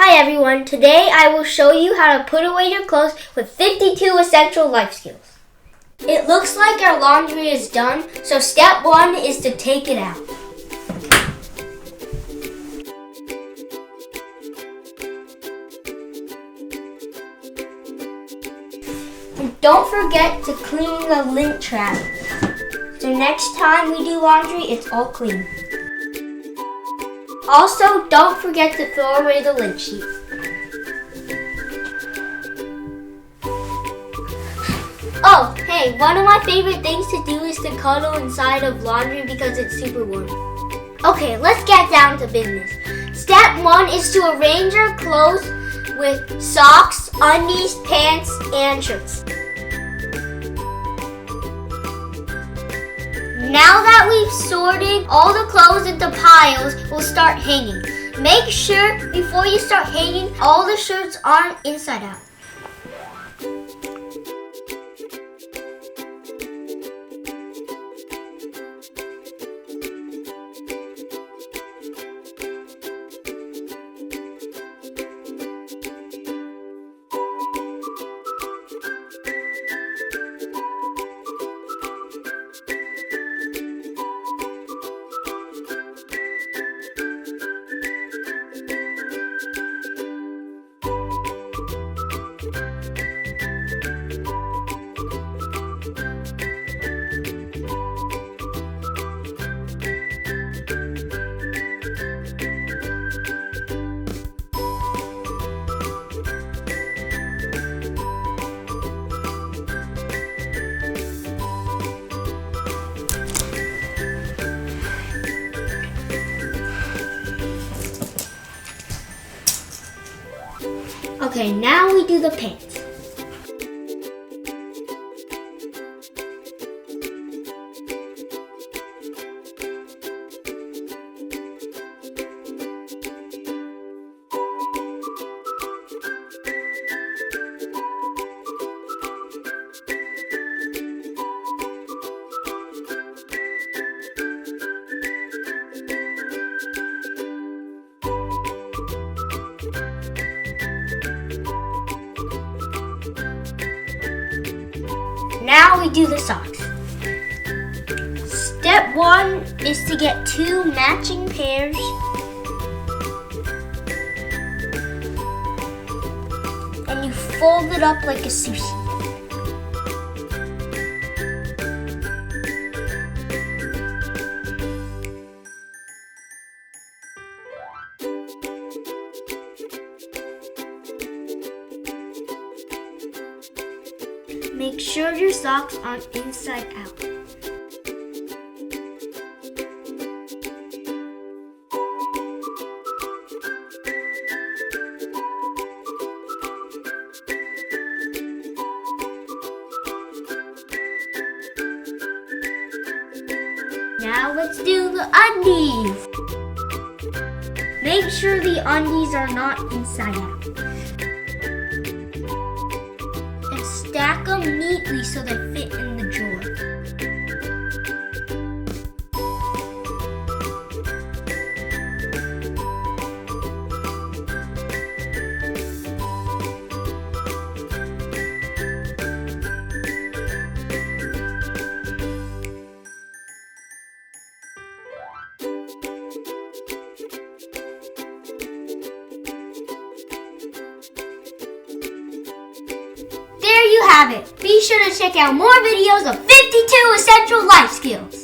Hi everyone, today I will show you how to put away your clothes with 52 essential life skills. It looks like our laundry is done, so step 1 is to take it out. And don't forget to clean the lint trap, so next time we do laundry, it's all clean. Also, don't forget to throw away the lint sheet. Oh, hey, one of my favorite things to do is to cuddle inside of laundry because it's super warm. Okay, let's get down to business. Step 1 is to arrange your clothes with socks, undies, pants, and shirts. Now that we've sorted all the clothes into piles, we'll start hanging. Make sure before you start hanging, all the shirts aren't inside out. Okay, now we do the pants. Now we do the socks. Step 1 is to get 2 matching pairs. And you fold it up like a sushi. Make sure your socks aren't inside out. Now let's do the undies. Make sure the undies are not inside out. Stack them neatly so they fit in the drawer. There you have it. Be sure to check out more videos of 52 essential life skills.